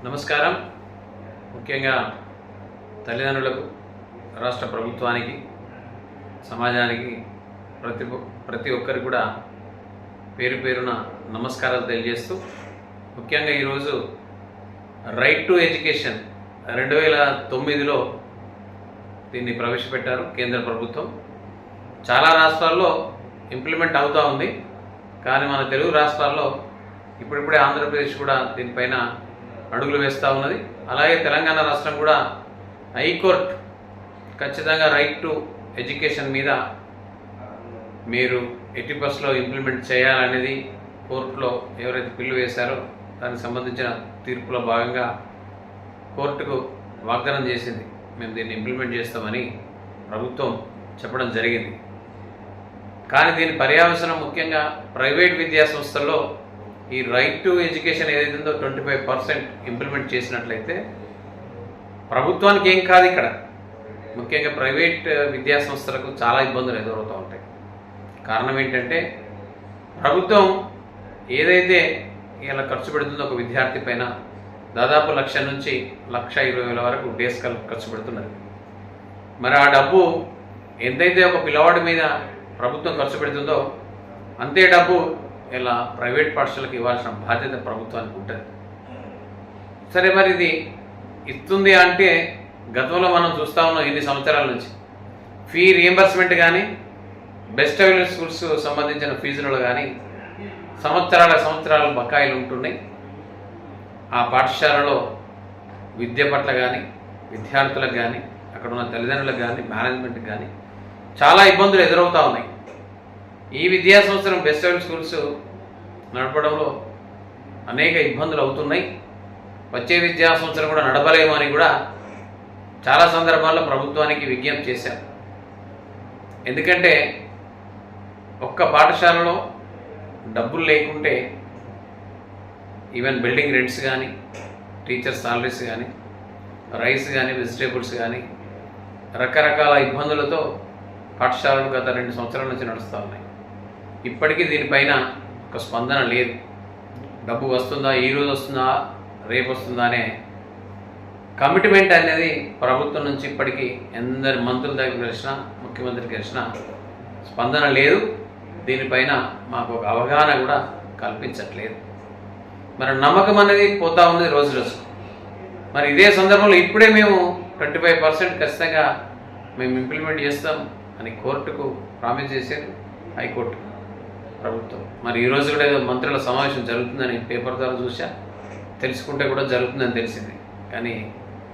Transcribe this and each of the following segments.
నమస్కారం. ముఖ్యంగా తల్లిదండ్రులకు, రాష్ట్ర ప్రభుత్వానికి, సమాజానికి ప్రతి ఒక్కరికి కూడా పేరు పేరున నమస్కారాలు తెలియజేస్తూ, ముఖ్యంగా ఈరోజు రైట్ టు ఎడ్యుకేషన్ 2009లో దీన్ని ప్రవేశపెట్టారు కేంద్ర ప్రభుత్వం. చాలా రాష్ట్రాల్లో ఇంప్లిమెంట్ అవుతూ ఉంది. కానీ మన తెలుగు రాష్ట్రాల్లో ఇప్పుడిప్పుడే ఆంధ్రప్రదేశ్ కూడా దీనిపైన అడుగులు వేస్తూ ఉన్నది. అలాగే తెలంగాణ రాష్ట్రం కూడా హైకోర్టు ఖచ్చితంగా రైట్ టు ఎడ్యుకేషన్ మీద మీరు 80% ఇంప్లిమెంట్ చేయాలనేది కోర్టులో ఎవరైతే బిల్లు వేశారో దానికి సంబంధించిన తీర్పులో భాగంగా కోర్టుకు వాగ్దానం చేసింది. మేము దీన్ని ఇంప్లిమెంట్ చేస్తామని ప్రభుత్వం చెప్పడం జరిగింది. కానీ దీని పర్యవసానం ముఖ్యంగా ప్రైవేట్ విద్యా సంస్థల్లో ఈ రైట్ టు ఎడ్యుకేషన్ ఏదైతే ఉందో 25% ఇంప్లిమెంట్ చేసినట్లయితే ప్రభుత్వానికి ఏం కాదు. ఇక్కడ ముఖ్యంగా ప్రైవేట్ విద్యా సంస్థలకు చాలా ఇబ్బందులు ఎదురవుతూ ఉంటాయి. కారణం ఏంటంటే ప్రభుత్వం ఏదైతే ఇలా ఖర్చు పెడుతుందో ఒక విద్యార్థి పైన దాదాపు 1,00,000 నుంచి 1,20,000 వరకు డేస్ ఖర్చు పెడుతున్నది. మరి ఆ డబ్బు ఎంతైతే ఒక పిల్లవాడి మీద ప్రభుత్వం ఖర్చు పెడుతుందో అంతే డబ్బు ఇలా ప్రైవేట్ పాఠశాలకు ఇవ్వాల్సిన బాధ్యత ప్రభుత్వానికి ఉంటుంది. సరే, మరి ఇది ఇస్తుంది అంటే గతంలో మనం చూస్తూ ఉన్నాం ఎన్ని సంవత్సరాల నుంచి ఫీ రియంబర్స్మెంట్ కానీ, బెస్ట్ అవైలబుల్ స్కూల్స్ సంబంధించిన ఫీజులు కానీ సంవత్సరాల బకాయిలు ఉంటున్నాయి. ఆ పాఠశాలలో విద్య పట్ల కానీ, విద్యార్థులకు కానీ, అక్కడ ఉన్న తల్లిదండ్రులకు కానీ, మేనేజ్మెంట్కి కానీ చాలా ఇబ్బందులు ఎదురవుతూ ఉన్నాయి. ఈ విద్యా సంవత్సరం బెస్ట్ అవైలబుల్ స్కూల్స్ నడపడంలో అనేక ఇబ్బందులు అవుతున్నాయి. వచ్చే విద్యా సంవత్సరం కూడా నడపలేము అని కూడా చాలా సందర్భాల్లో ప్రభుత్వానికి విజ్ఞప్తి చేశారు. ఎందుకంటే ఒక్క పాఠశాలలో డబ్బులు లేకుంటే ఈవెన్ బిల్డింగ్ రెంట్స్ కానీ, టీచర్ సాలరీస్ కానీ, రైస్ కానీ, వెజిటేబుల్స్ కానీ రకరకాల ఇబ్బందులతో పాఠశాలలు గత 2 సంవత్సరాల నుంచి నడుస్తూ ఉన్నాయి. ఇప్పటికీ దీనిపైన ఒక స్పందన లేదు. డబ్బు వస్తుందా, ఈరోజు వస్తుందా, రేపు వస్తుందా అనే కమిట్మెంట్ అనేది ప్రభుత్వం నుంచి ఇప్పటికీ ఎందరు మంత్రుల దగ్గర కలిసినా, ముఖ్యమంత్రికి కలిసినా స్పందన లేదు. దీనిపైన మాకు ఒక అవగాహన కూడా కల్పించట్లేదు. మరి నమ్మకం అనేది పోతా ఉంది రోజు రోజు. మరి ఇదే సందర్భంలో ఇప్పుడే మేము 25% ఖచ్చితంగా మేము ఇంప్లిమెంట్ చేస్తాం అని కోర్టుకు ప్రామిస్ చేశారు హైకోర్టు ప్రభుత్వం. మరి ఈరోజు కూడా మంత్రుల సమావేశం జరుగుతుందని పేపర్ ద్వారా చూసా, తెలుసుకుంటే కూడా జరుగుతుందని తెలిసింది. కానీ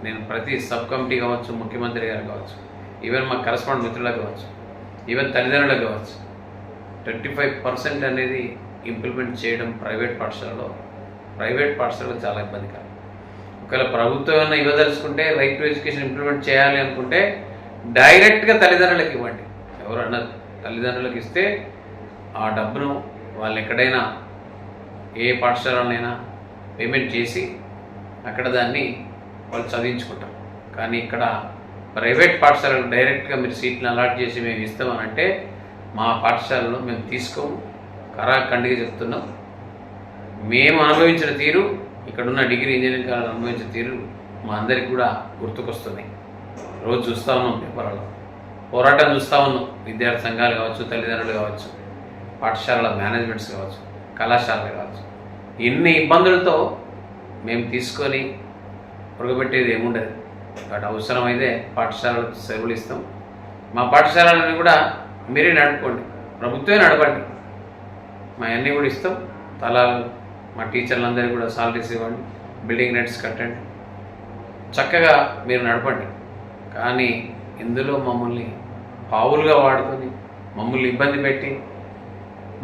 నేను ప్రతి సబ్ కమిటీ కావచ్చు, ముఖ్యమంత్రి గారు కావచ్చు, ఈవెన్ మా కరస్పాండెంట్ మిత్రులకు కావచ్చు, ఈవెన్ తల్లిదండ్రులకు కావచ్చు, 25% అనేది ఇంప్లిమెంట్ చేయడం ప్రైవేట్ పాఠశాలలో చాలా ఇబ్బందికరం. ఒకవేళ ప్రభుత్వం ఏమైనా ఇవ్వదలుచుకుంటే రైట్ టు ఎడ్యుకేషన్ ఇంప్లిమెంట్ చేయాలి అనుకుంటే డైరెక్ట్గా తల్లిదండ్రులకు ఇవ్వండి. ఎవరన్నా తల్లిదండ్రులకు ఇస్తే ఆ డబ్బును వాళ్ళు ఎక్కడైనా ఏ పాఠశాలనైనా పేమెంట్ చేసి అక్కడ దాన్ని వాళ్ళు చదివించుకుంటారు. కానీ ఇక్కడ ప్రైవేట్ పాఠశాలకు డైరెక్ట్గా మీరు సీట్లను అలాట్ చేసి మేము ఇస్తామనంటే మా పాఠశాలలో మేము తీసుకోము. కరాఖండిగా చెప్తున్నాం. మేము అనుభవించిన తీరు, ఇక్కడున్న డిగ్రీ ఇంజనీరింగ్ కాలేజ్ అనుభవించిన తీరు మా అందరికి కూడా గుర్తుకొస్తున్నాయి. రోజు చూస్తూ ఉన్నాం పేపర్లలో, పోరాటం చూస్తూ ఉన్నాం. విద్యార్థి సంఘాలు కావచ్చు, తల్లిదండ్రులు కావచ్చు, పాఠశాలల మేనేజ్మెంట్స్ కావచ్చు, కళాశాలలు కావచ్చు, ఎన్ని ఇబ్బందులతో మేము తీసుకొని ఉరగబెట్టేది ఏముండదు. బట్ అవసరమైతే పాఠశాలకు సెలవులు ఇస్తాం. మా పాఠశాలని కూడా మీరే నడుపుకోండి, ప్రభుత్వమే నడపండి, మా అన్నీ కూడా ఇస్తాం. తలాలు మా టీచర్లందరికీ కూడా సాలరీస్ ఇవ్వండి, బిల్డింగ్ రెంట్స్ కట్టండి, చక్కగా మీరు నడపండి. కానీ ఇందులో మమ్మల్ని పావులుగా వాడుకొని మమ్మల్ని ఇబ్బంది పెట్టి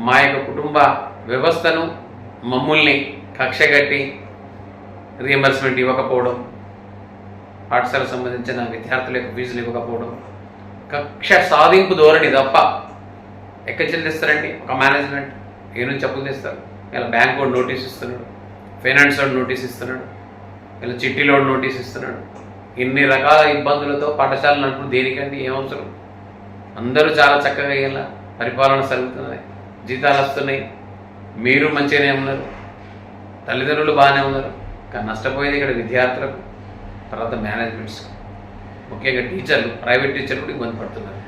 మా యొక్క కుటుంబ వ్యవస్థను మమ్మల్ని కక్షగట్టి రియంబర్స్మెంట్ ఇవ్వకపోవడం, పాఠశాలకు సంబంధించిన విద్యార్థుల యొక్క ఫీజులు ఇవ్వకపోవడం, కక్ష సాధింపు ధోరణి తప్ప ఎక్కడ చెల్లిస్తారండి. ఒక మేనేజ్మెంట్ ఏ నుంచి అప్పులు తెస్తారు? ఇలా బ్యాంక్ వాడు నోటీస్ ఇస్తున్నాడు, ఫైనాన్స్ వాడు నోటీస్ ఇస్తున్నాడు, ఇలా చిట్టీలో నోటీస్ ఇస్తున్నాడు. ఇన్ని రకాల ఇబ్బందులతో పాఠశాల నడుపు దేనికండి? ఏమవసరం? అందరూ చాలా చక్కగా ఇలా పరిపాలన జరుగుతున్నాయి, జీతాలు వస్తున్నాయి, మీరు మంచిగానే ఉన్నారు, తల్లిదండ్రులు బాగానే ఉన్నారు. కానీ నష్టపోయేది ఇక్కడ విద్యార్థులకు, తర్వాత మేనేజ్మెంట్స్, ముఖ్యంగా టీచర్లు, ప్రైవేట్ టీచర్లు కూడా ఇబ్బంది పడుతున్నారు.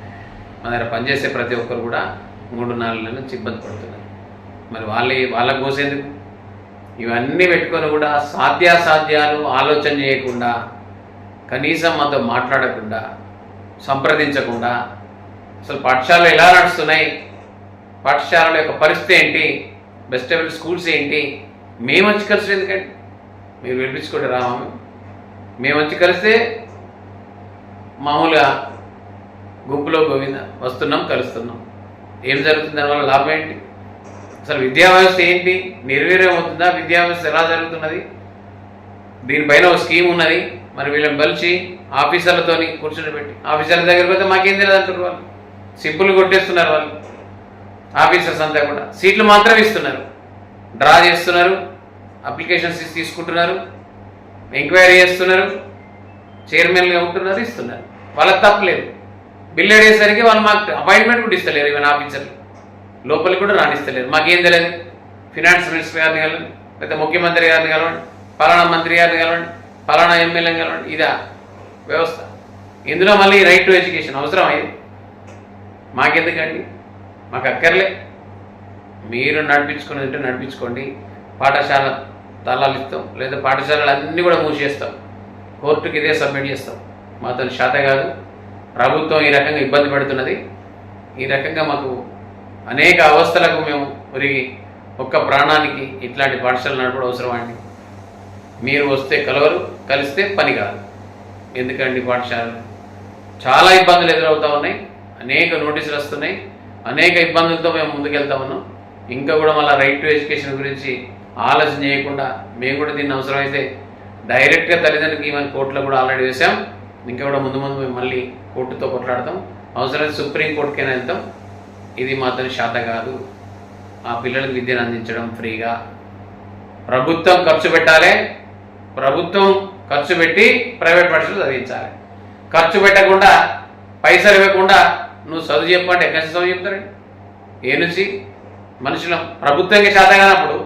మన దగ్గర పనిచేసే ప్రతి ఒక్కరు కూడా 3-4 నెలల నుంచి ఇబ్బంది పడుతున్నారు. మరి వాళ్ళకు కోసేందుకు ఇవన్నీ పెట్టుకొని కూడా సాధ్యాసాధ్యాలు ఆలోచన చేయకుండా, కనీసం మనతో మాట్లాడకుండా, సంప్రదించకుండా, అసలు పాఠశాలలు ఎలా నడుస్తున్నాయి, పాఠశాలల యొక్క పరిస్థితి ఏంటి, బెస్ట్ అవైలబుల్ స్కూల్స్ ఏంటి, మేము వచ్చి కలిసి ఎందుకండి మీరు వినిపించుకుంటే రాము. మేము వచ్చి కలిస్తే మామూలుగా గుంపులో గోవింద వస్తున్నాం, కలుస్తున్నాం. ఏం జరుగుతుంది దానివల్ల లాభం ఏంటి? అసలు విద్యా వ్యవస్థ ఏంటి, నిర్వీర్యం అవుతుందా? విద్యా వ్యవస్థ ఎలా జరుగుతున్నది? దీనిపైన ఒక స్కీమ్ ఉన్నది. మరి వీళ్ళని కలిసి ఆఫీసర్లతో కూర్చొని పెట్టి, ఆఫీసర్ల దగ్గరికి పోతే మాకేం తెలియదు అంటారు వాళ్ళు. సింపుల్ కొట్టేస్తున్నారు వాళ్ళు. ఆఫీసర్స్ అంతా కూడా సీట్లు మాత్రం ఇస్తున్నారు, డ్రా చేస్తున్నారు, అప్లికేషన్స్ తీసుకుంటున్నారు, ఎంక్వైరీ చేస్తున్నారు, చైర్మన్గా ఉంటున్నారు, ఇస్తున్నారు. వాళ్ళకి తప్పలేదు. బిల్ అడిగేసరికి వాళ్ళు మాకు అపాయింట్మెంట్ కూడా ఇస్తలేరు. ఈవెన్ ఆఫీసర్లు లోపలికి కూడా రాణిస్తలేరు. మాకేం తెలియదు. ఫినాన్స్ మినిస్టర్ గారిని కలవండి, లేకపోతే ముఖ్యమంత్రి గారిని కలవండి, పలానా మంత్రి గారిని కలవండి, పలానా ఎమ్మెల్యేని కలవండి. ఇదా వ్యవస్థ? ఇందులో మళ్ళీ రైట్ టు ఎడ్యుకేషన్ అవసరం అయ్యింది. మాకెందుకండి? మాకు అక్కర్లే. మీరు నడిపించుకునేదంటే నడిపించుకోండి. పాఠశాల తాళాలు ఇస్తాం, లేదా పాఠశాలలు అన్నీ కూడా మూసేస్తాం, కోర్టుకి ఇదే సబ్మిట్ చేస్తాం. మాతో శాత కాదు. ప్రభుత్వం ఈ రకంగా ఇబ్బంది పెడుతున్నది. ఈ రకంగా మాకు అనేక అవస్థలకు మేము ఒరిగి ఒక్క ప్రాణానికి ఇట్లాంటి పాఠశాలలు నడపడం అవసరం అండి. మీరు వస్తే కలవరు, కలిస్తే పని కాదు. ఎందుకండి పాఠశాలలు చాలా ఇబ్బందులు ఎదురవుతూ ఉన్నాయి, అనేక నోటీసులు వస్తున్నాయి, అనేక ఇబ్బందులతో మేము ముందుకెళ్తా ఉన్నాం. ఇంకా కూడా మళ్ళీ రైట్ టు ఎడ్యుకేషన్ గురించి ఆలోచన చేయకుండా మేము కూడా దీన్ని అవసరమైతే డైరెక్ట్గా తల్లిదండ్రులకి ఈవెన్ కోర్టులో కూడా ఆల్రెడీ వేసాం. ఇంకా కూడా ముందు మేము మళ్ళీ కోర్టుతో కొట్లాడతాం. అవసరమైతే సుప్రీంకోర్టుకైనా వెళ్తాం. ఇది మాత్రం శాత కాదు. ఆ పిల్లలకు విద్యను అందించడం ఫ్రీగా ప్రభుత్వం ఖర్చు పెట్టాలి. ప్రభుత్వం ఖర్చు పెట్టి ప్రైవేట్ పాఠశాలలు చదివించాలి. ఖర్చు పెట్టకుండా, పైసలు ఇవ్వకుండా నువ్వు చదువు చెప్పంటే ఎక్కడి నుంచి చదువు చెప్తారండి? ఏ నుంచి? మనుషులం. ప్రభుత్వంకి శాత కానప్పుడు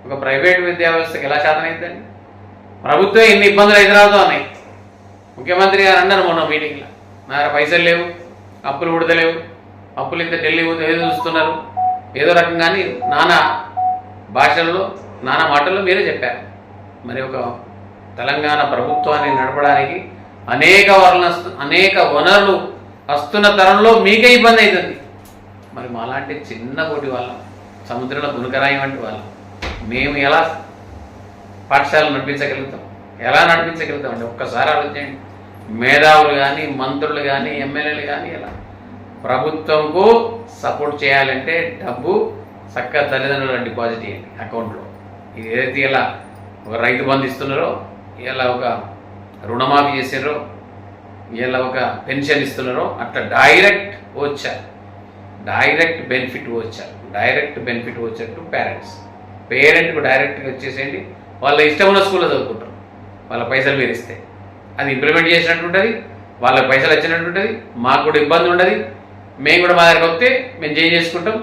ఒక ప్రైవేట్ విద్యా వ్యవస్థకి ఎలా శాతం అవుతుందండి? ప్రభుత్వం ఎన్ని ఇబ్బందులు ఎదురవుతూ ఉన్నాయి. ముఖ్యమంత్రి గారు అన్నారు మొన్న మీటింగ్లో, నా దగ్గర పైసలు లేవు, అప్పులు ఉడతలేవు, అప్పులు ఇంత ఢిల్లీ ఏదో చూస్తున్నారు, ఏదో రకంగాని నానా భాషల్లో నానా మాటల్లో మీరే చెప్పారు. మరి ఒక తెలంగాణ ప్రభుత్వాన్ని నడపడానికి అనేక వనరులు వస్తున్న తరంలో మీకే ఇబ్బంది అవుతుంది. మరి మాలాంటి చిన్న కోటి వాళ్ళం, సముద్రంలో గుణకరాయి వంటి వాళ్ళం, మేము ఎలా పాఠశాలను నడిపించగలుగుతాం? ఎలా నడిపించగలుగుతాం అంటే ఒక్కసారి ఆలోచించండి. మేధావులు కానీ, మంత్రులు కానీ, ఎమ్మెల్యేలు కానీ ఎలా ప్రభుత్వంకు సపోర్ట్ చేయాలంటే డబ్బు చక్కగా తల్లిదండ్రుల డిపాజిట్ చేయండి అకౌంట్లో. ఇది ఏదైతే ఇలా ఒక రైతు బంధు ఇస్తున్నారో, ఇలా ఒక రుణమాఫీ చేసారో, ఇలా ఒక పెన్షన్ ఇస్తున్నారో, అట్లా డైరెక్ట్ బెనిఫిట్ వచ్చారు టు పేరెంట్కు డైరెక్ట్గా వచ్చేసేయండి. వాళ్ళ ఇష్టం ఉన్న స్కూల్లో చదువుకుంటారు. వాళ్ళ పైసలు మీరు ఇస్తే అది ఇంప్లిమెంట్ చేసినట్టు ఉంటుంది, వాళ్ళకి పైసలు వచ్చినట్టు ఉంటుంది, మాకు కూడా ఇబ్బంది ఉండదు. మేము కూడా మా దగ్గరకు వస్తే మేము చేంజ్ చేసుకుంటాం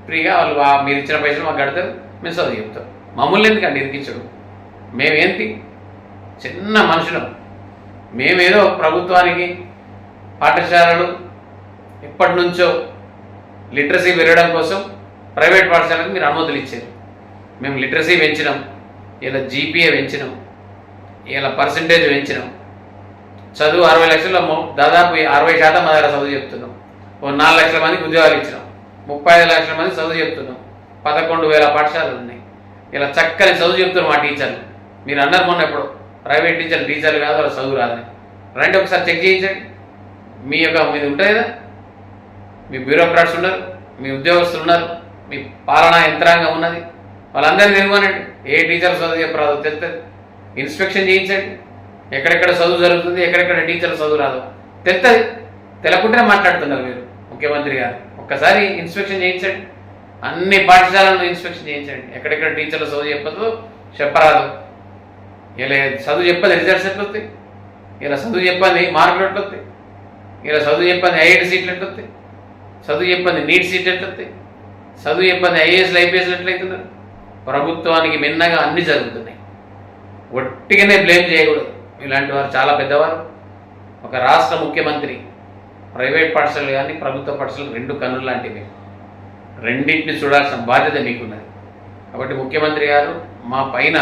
ఫ్రీగా. వాళ్ళు మీరు ఇచ్చిన పైసలు మాకు కడతారు, మేము చదువు చెప్తాం. మమ్మల్ని ఎందుకండి ఇరికించడం? మేమేంటి చిన్న మనుషులం. మేమేదో ప్రభుత్వానికి పాఠశాలలు ఎప్పటి నుంచో లిటరసీ పెరగడం కోసం ప్రైవేట్ పాఠశాలకు మీరు అనుమతులు ఇచ్చారు. మేము లిటరసీ పెంచినాం, ఇలా జీపీఏ పెంచినాం, ఇలా పర్సంటేజ్ పెంచినాం. చదువు 60 లక్షల్లో దాదాపు 60% మా దగ్గర చదువు చెప్తున్నాం. ఓ 4 లక్షల మందికి ఉద్యోగాలు ఇచ్చినాం. 35 లక్షల మంది చదువు చెప్తున్నాం. 11,000 పాఠశాలలు ఉన్నాయి. ఇలా చక్కని చదువు చెప్తున్నారు మా టీచర్లు. మీరు అన్నారు మొన్న ఎప్పుడు ప్రైవేట్ టీచర్లు కాదు, వాళ్ళ చదువు రాదని. రండి ఒకసారి చెక్ చేయించండి. మీది ఉంటుంది కదా, మీ బ్యూరోక్రాట్స్ ఉన్నారు, మీ ఉద్యోగస్తులు ఉన్నారు, మీ పాలనా యంత్రాంగం ఉన్నది. వాళ్ళందరినీ తెలుగునండి. ఏ టీచర్ చదువు చెప్పరాదో తెలుస్తుంది. ఇన్స్పెక్షన్ చేయించండి. ఎక్కడెక్కడ చదువు జరుగుతుంది, ఎక్కడెక్కడ టీచర్లు చదువు రాదు తెలుస్తుంది. తెలకుంటేనే మాట్లాడుతున్నారు మీరు ముఖ్యమంత్రి గారు. ఒక్కసారి ఇన్స్పెక్షన్ చేయించండి. అన్ని పాఠశాలను ఇన్స్పెక్షన్ చేయించండి. ఎక్కడెక్కడ టీచర్లు చదువు చెప్పరాదు. ఇలా చదువు చెప్పదు రిజల్ట్స్ ఎట్లా వస్తాయి? ఇలా చదువు చెప్పండి మార్కులు ఎట్లా వస్తాయి? ఇలా చదువు చెప్పండి ఐఐటి సీట్లు ఎట్లా వస్తాయి? చదువు చెప్పండి నీట్ సీట్లు ఎట్లా వస్తాయి? చదువు చెప్పండి ఐఏఎస్లు ఐపీఎస్లు ఎట్లయితున్నారు? ప్రభుత్వానికి మిన్నగా అన్నీ జరుగుతున్నాయి. ఒట్టిగానే బ్లేమ్ చేయకూడదు. ఇలాంటి వారు చాలా పెద్దవారు. ఒక రాష్ట్ర ముఖ్యమంత్రి ప్రైవేట్ పాఠశాలలు కానీ ప్రభుత్వ పాఠశాలలు రెండు కన్నులు లాంటివి. రెండింటిని చూడాల్సిన బాధ్యత మీకున్నది. కాబట్టి ముఖ్యమంత్రి గారు మా పైన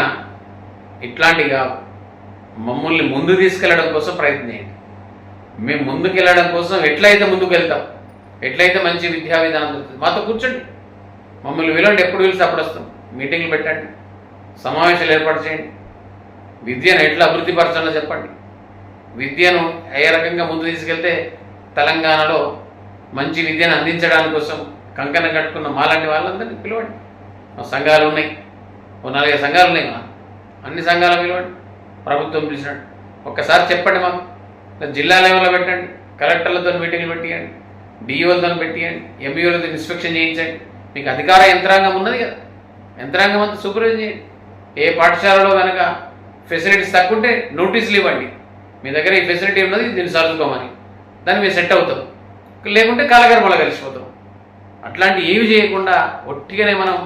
ఇట్లాంటిగా మమ్మల్ని ముందు తీసుకెళ్లడం కోసం ప్రయత్నం చేయండి. మేము ముందుకెళ్ళడం కోసం ఎట్లయితే ముందుకు వెళ్తాం, ఎట్లయితే మంచి విద్యా విధానం దొరుకుతుంది, మాతో కూర్చోండి, మమ్మల్ని విలండి, ఎప్పుడు పిలిచి అప్పుడు వస్తాం. మీటింగ్లు పెట్టండి, సమావేశాలు ఏర్పాటు చేయండి, విద్యను ఎట్లా అభివృద్ధి పరచాలో చెప్పండి. విద్యను ఏ రకంగా ముందు తీసుకెళ్తే తెలంగాణలో మంచి విద్యను అందించడానికి కోసం కంకణం కట్టుకున్న మాలాంటి వాళ్ళందరినీ పిలవండి. మా సంఘాలు ఉన్నాయి, ఓ 4 సంఘాలు ఉన్నాయి, మా అన్ని సంఘాలు పిలవండి, ప్రభుత్వం పిలిచినట్టు ఒక్కసారి చెప్పండి. మాకు జిల్లా లెవెల్లో పెట్టండి, కలెక్టర్లతో మీటింగ్లు పెట్టియండి, డిఈఓలతో పెట్టియండి, ఎంఈఓలతో ఇన్స్పెక్షన్ చేయించండి. మీకు అధికార యంత్రాంగం ఉన్నది కదా, యంత్రాంగం అంతా సూపర్వైజ్ చేయండి. ఏ పాఠశాలలో కనుక ఫెసిలిటీస్ తక్కువ ఉంటే నోటీసులు ఇవ్వండి, మీ దగ్గర ఈ ఫెసిలిటీ ఉన్నది దీన్ని సర్దుకోమని, దాన్ని మీరు సెట్ అవుతాం. లేకుంటే కాలగర్మల కలిసిపోతాం. అట్లాంటి ఏవి చేయకుండా ఒట్టిగానే మనం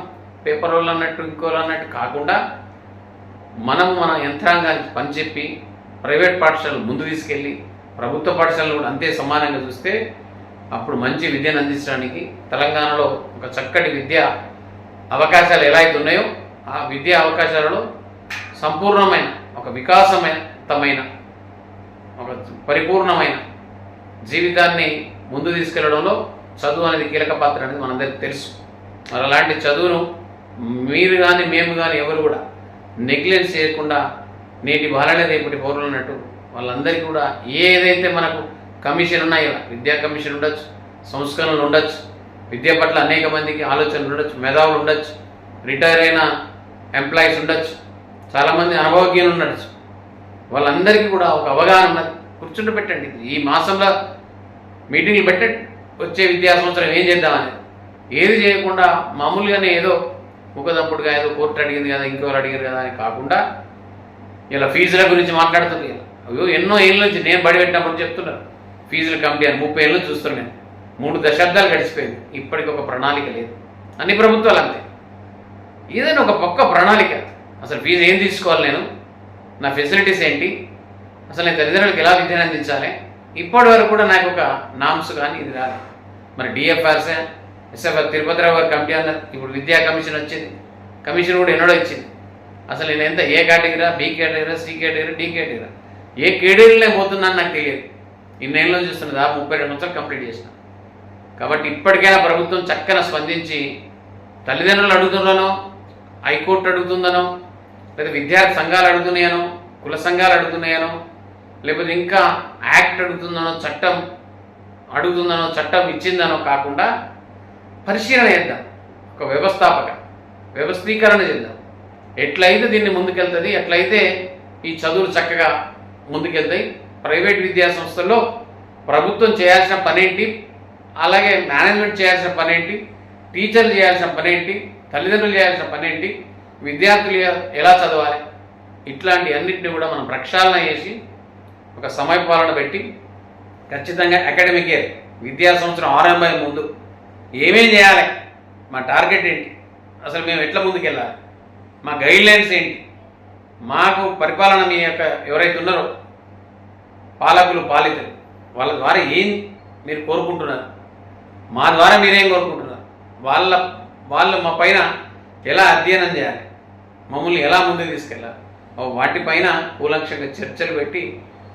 పేపర్ వాళ్ళు అన్నట్టు ఇంకోళ్ళు అన్నట్టు కాకుండా మనం మన యంత్రాంగానికి పనిచెప్పి ప్రైవేట్ పాఠశాలలు ముందు తీసుకెళ్ళి ప్రభుత్వ పాఠశాలలు కూడా అంతే సమానంగా చూస్తే అప్పుడు మంచి విద్యను అందించడానికి తెలంగాణలో ఒక చక్కటి విద్యా అవకాశాలు ఎలా అయితే ఉన్నాయో ఆ విద్యా అవకాశాలలో సంపూర్ణమైన ఒక వికాసవంతమైన ఒక పరిపూర్ణమైన జీవితాన్ని ముందు తీసుకెళ్లడంలో చదువు అనేది కీలక పాత్ర అనేది మనందరికీ తెలుసు. మరి అలాంటి చదువును మీరు కానీ మేము కానీ ఎవరు కూడా నెగ్లెక్ట్ చేయకుండా నేటి బాలనే రేపటి పౌరులు అన్నట్టు వాళ్ళందరికీ కూడా ఏదైతే మనకు కమిషన్ ఉన్నాయో, విద్యా కమిషన్ ఉండొచ్చు, సంస్కరణలు ఉండొచ్చు, విద్య పట్ల అనేక మందికి ఆలోచనలు ఉండొచ్చు, మేధావులు ఉండొచ్చు, రిటైర్ అయిన ఎంప్లాయీస్ ఉండొచ్చు, చాలామంది అనుభవజ్ఞులు ఉండొచ్చు, వాళ్ళందరికీ కూడా ఒక అవగాహన ఉన్నది. కూర్చుండి పెట్టండి, ఈ మాసంలో మీటింగ్లు పెట్టండి, వచ్చే విద్యా సంవత్సరం ఏం చేద్దామని. ఏది చేయకుండా మామూలుగానే ఏదో ముఖదప్పుడుగా ఏదో కోర్టు అడిగింది కదా, ఇంకెవరు అడిగారు కదా అని కాకుండా ఇలా ఫీజుల గురించి మాట్లాడుతుంది. అయ్యో ఎన్నో ఏళ్ళ నుంచి నేను బడి పెట్టినప్పుడు చెప్తున్నారు ఫీజుల కమిటీ అని, 30 ఏళ్ళ నుంచి చూస్తున్నాను. 3 దశాబ్దాలు గడిచిపోయింది, ఇప్పటికి ఒక ప్రణాళిక లేదు. అన్ని ప్రభుత్వాలు అంతే. ఏదైనా ఒక పక్క ప్రణాళిక, అసలు ఫీజు ఏం తీసుకోవాలి, నేను నా ఫెసిలిటీస్ ఏంటి, అసలు నేను తల్లిదండ్రులకు ఎలా విద్యను అందించాలి, ఇప్పటి వరకు కూడా నాకు ఒక నామ్స్ కానీ ఇది రాలేదు. మరి డిఎఫ్ఆర్స్ ఎస్ఎఫ్ఆర్ తిరుపతిరావు గారు కమిటీ అన్నారు, ఇప్పుడు విద్యా కమిషన్ వచ్చింది, కమిషన్ కూడా ఎన్నడో ఇచ్చింది. అసలు నేను ఎంత ఏ కేటగిరా, బి కేటగిరా, సి కేటగిరా, డి కేటగిరా, ఏ కేటగిరీలో పోతుందని నాకు తెలియదు. ఇన్నేళ్ళలో చూస్తున్నది, 32 సంవత్సరాలు కంప్లీట్ చేసిన. కాబట్టి ఇప్పటికైనా ప్రభుత్వం చక్కగా స్పందించి తల్లిదండ్రులు అడుగుతున్నానో, హైకోర్టు అడుగుతుందనో, లేదా విద్యార్థి సంఘాలు అడుగుతున్నాయనో, కుల సంఘాలు అడుగుతున్నాయనో, లేకపోతే ఇంకా యాక్ట్ అడుగుతుందనో, చట్టం అడుగుతుందనో, చట్టం ఇచ్చిందనో కాకుండా పరిశీలన చేద్దాం, ఒక వ్యవస్థీకరణ చేద్దాం. ఎట్లయితే దీన్ని ముందుకెళ్తుంది, ఎట్లయితే ఈ చదువులు చక్కగా ముందుకెళ్తాయి. ప్రైవేట్ విద్యా సంస్థల్లో ప్రభుత్వం చేయాల్సిన పనేంటి, అలాగే మేనేజ్మెంట్ చేయాల్సిన పనేంటి, టీచర్లు చేయాల్సిన పనేంటి, తల్లిదండ్రులు చేయాల్సిన పనేంటి, విద్యార్థులు ఎలా చదవాలి, ఇట్లాంటి అన్నింటినీ కూడా మనం ప్రక్షాళన చేసి ఒక సమయపాలన పెట్టి ఖచ్చితంగా అకాడమిక్ ఇయర్ విద్యా సంవత్సరం ఆరంభం ముందు ఏమేం చేయాలి, మా టార్గెట్ ఏంటి, అసలు మేము ఎట్లా ముందుకెళ్ళాలి, మా గైడ్లైన్స్ ఏంటి, మాకు పరిపాలన మీ యొక్క ఎవరైతే ఉన్నారో పాలకులు పాలితులు వాళ్ళ ద్వారా ఏం మీరు కోరుకుంటున్నారు, మా ద్వారా మీరేం కోరుకుంటున్నారు, వాళ్ళు మా పైన ఎలా అధ్యయనం చేయాలి, మమ్మల్ని ఎలా ముందుకు తీసుకెళ్ళాలి, వాటిపైన కూలంకషంగా చర్చలు పెట్టి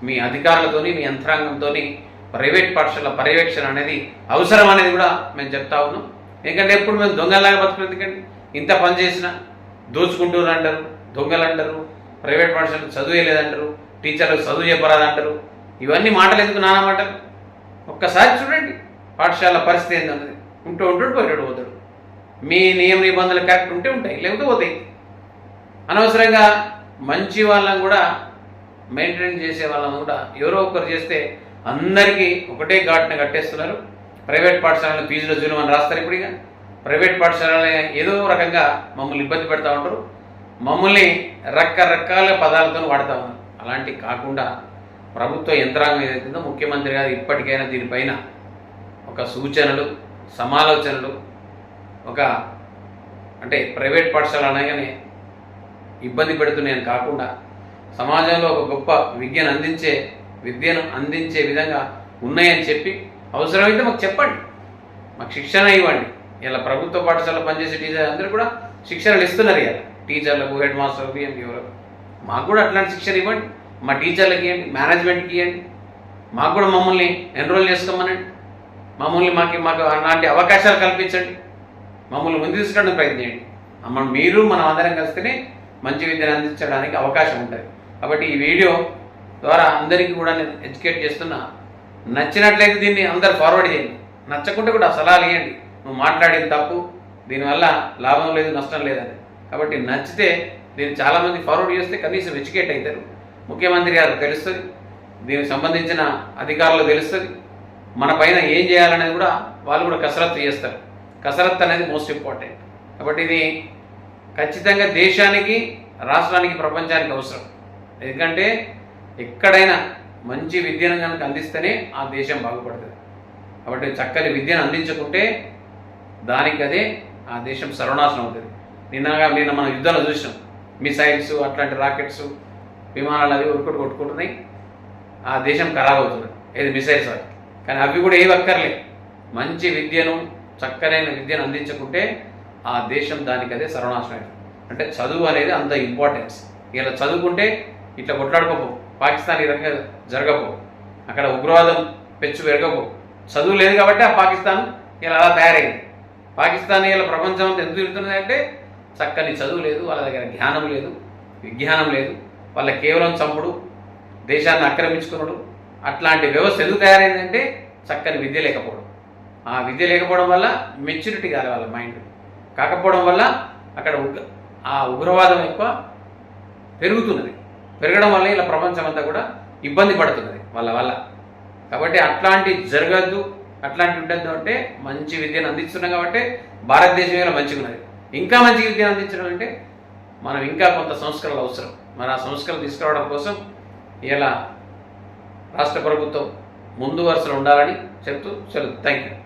మీ అధికారులతోని మీ యంత్రాంగంతో ప్రైవేట్ పాఠశాల పర్యవేక్షణ అనేది అవసరం అనేది కూడా మేము చెప్తా ఉన్నాం. ఎందుకంటే ఎప్పుడు మేము దొంగలాగా బతుకులు, ఎందుకంటే ఇంత పని చేసినా దోచుకుంటూరు అంటారు, దొంగలు అంటారు, ప్రైవేట్ పాఠశాలకు చదువే లేదంటారు, టీచర్లకు చదువు చెప్పరాదంటారు. ఇవన్నీ మాటలు ఎందుకు, నానా మాటలు. ఒక్కసారి చూడండి పాఠశాల పరిస్థితి ఏంటన్నది. ఉంటాడు పోతాడు. మీ నియమ నిబంధనలు కరెక్ట్ ఉంటే ఉంటాయి, లేకపోతే పోతాయి. అనవసరంగా మంచి వాళ్ళని కూడా మెయింటైన్ చేసే వాళ్ళని కూడా ఎవరో ఒకరు చేస్తే అందరికీ ఒకటే ఘాటును కట్టేస్తున్నారు. ప్రైవేట్ పాఠశాలను ఫీజులో జూలమని రాస్తారు. ఇప్పుడు ఇక ప్రైవేట్ పాఠశాలని ఏదో రకంగా మమ్మల్ని ఇబ్బంది పెడతా ఉంటారు, మమ్మల్ని రకరకాల పదాలతో వాడుతూ ఉన్నారు. అలాంటి కాకుండా ప్రభుత్వ యంత్రాంగం ఏదైతుందో ముఖ్యమంత్రి గారు ఇప్పటికైనా దీనిపైన ఒక సూచనలు, సమాలోచనలు, అంటే ప్రైవేట్ పాఠశాల అనగానే ఇబ్బంది పెడుతున్నాయని కాకుండా సమాజంలో ఒక గొప్ప విద్యను అందించే విధంగా ఉన్నాయని చెప్పి అవసరమైతే మాకు చెప్పండి, మాకు శిక్షణ ఇవ్వండి. ఇలా ప్రభుత్వ పాఠశాలలో పనిచేసే టీచర్ అందరూ కూడా శిక్షణలు ఇస్తున్నారు. ఇలా టీచర్లకు, హెడ్ మాస్టర్లకు, ఎవరికి మాకు కూడా అట్లాంటి శిక్షణ ఇవ్వండి. మా టీచర్లకి ఇవ్వండి, మేనేజ్మెంట్కి ఇవ్వండి. మాకు కూడా మమ్మల్ని ఎన్రోల్ చేసుకోమనండి. మాకు అలాంటి అవకాశాలు కల్పించండి. మమ్మల్ని ముందు తీసుకోవడానికి ప్రయత్నించండి. మనం అందరం కలిస్తేనే మంచి విద్యను అందించడానికి అవకాశం ఉంటుంది. కాబట్టి ఈ వీడియో ద్వారా అందరికీ కూడా నేను ఎడ్యుకేట్ చేస్తున్నా. నచ్చినట్లయితే దీన్ని అందరు ఫార్వర్డ్ చేయండి, నచ్చకుంటే కూడా సలహాలు ఇవ్వండి. నువ్వు మాట్లాడేది తప్పు, దీనివల్ల లాభం లేదు, నష్టం లేదని. కాబట్టి నచ్చితే దీన్ని చాలామంది ఫార్వర్డ్ చేస్తే కనీసం ఎడ్యుకేట్ అవుతారు. ముఖ్యమంత్రి గారు తెలుస్తుంది, దీనికి సంబంధించిన అధికారులు తెలుస్తుంది, మన పైన ఏం చేయాలనేది కూడా వాళ్ళు కూడా కసరత్తు చేస్తారు. కసరత్తు అనేది మోస్ట్ ఇంపార్టెంట్. కాబట్టి ఇది ఖచ్చితంగా దేశానికి, రాష్ట్రానికి, ప్రపంచానికి అవసరం. ఎందుకంటే ఎక్కడైనా మంచి విద్యను కనుక అందిస్తేనే ఆ దేశం బాగుపడుతుంది. కాబట్టి చక్కని విద్యను అందించుకుంటే దానికి అదే ఆ దేశం సర్వనాశనం అవుతుంది. నిన్న మనం యుద్ధాలు చూసినాం, మిసైల్స్, అట్లాంటి రాకెట్స్, విమానాలు అవి కొట్టుకుంటున్నాయి, ఆ దేశం ఖరాబ్ అవుతుంది. ఏది మిసైల్స్ అవి. కానీ అవి కూడా ఏవి అక్కర్లే, మంచి విద్యను, చక్కనైన విద్యను అందించుకుంటే ఆ దేశం దానికి అదే సర్వనాశనం అవుతుంది. అంటే చదువు అనేది అంత ఇంపార్టెన్స్. ఇలా చదువుకుంటే ఇట్లా కొట్లాడుకోపో, పాకిస్తాన్ ఈ రకంగా జరగపో, అక్కడ ఉగ్రవాదం పెచ్చు పెరగపో. చదువు లేదు కాబట్టి ఆ పాకిస్తాన్ ఇలా అలా తయారైంది. పాకిస్తాన్ ఇలా ప్రపంచం అంతా ఎందుకు తిరుగుతున్నది అంటే చక్కని చదువు లేదు, వాళ్ళ దగ్గర జ్ఞానం లేదు, విజ్ఞానం లేదు. వాళ్ళ కేవలం చంపుడు, దేశాన్ని ఆక్రమించుకున్నాడు. అట్లాంటి వ్యవస్థ ఎందుకు తయారైందంటే చక్కని విద్య లేకపోవడం. ఆ విద్య లేకపోవడం వల్ల మెచ్యూరిటీ కాదు వాళ్ళ మైండ్, కాకపోవడం వల్ల అక్కడ ఆ ఉగ్రవాదం ఎక్కువ పెరగడం వల్ల ఇలా ప్రపంచం అంతా కూడా ఇబ్బంది పడుతున్నది వల్ల. కాబట్టి అట్లాంటి జరగద్దు, అట్లాంటి ఉండద్దు అంటే మంచి విద్యను అందిస్తున్నాం. కాబట్టి భారతదేశం ఇలా మంచిగా ఉన్నది. ఇంకా మంచి విద్యను అందించడం అంటే మనం ఇంకా కొంత సంస్కరణలు అవసరం. మరి ఆ సంస్కరణలు తీసుకురావడం కోసం ఇలా రాష్ట్ర ప్రభుత్వం ముందు వరుసలో ఉండాలని చెప్తూ సెలవు. Thank you.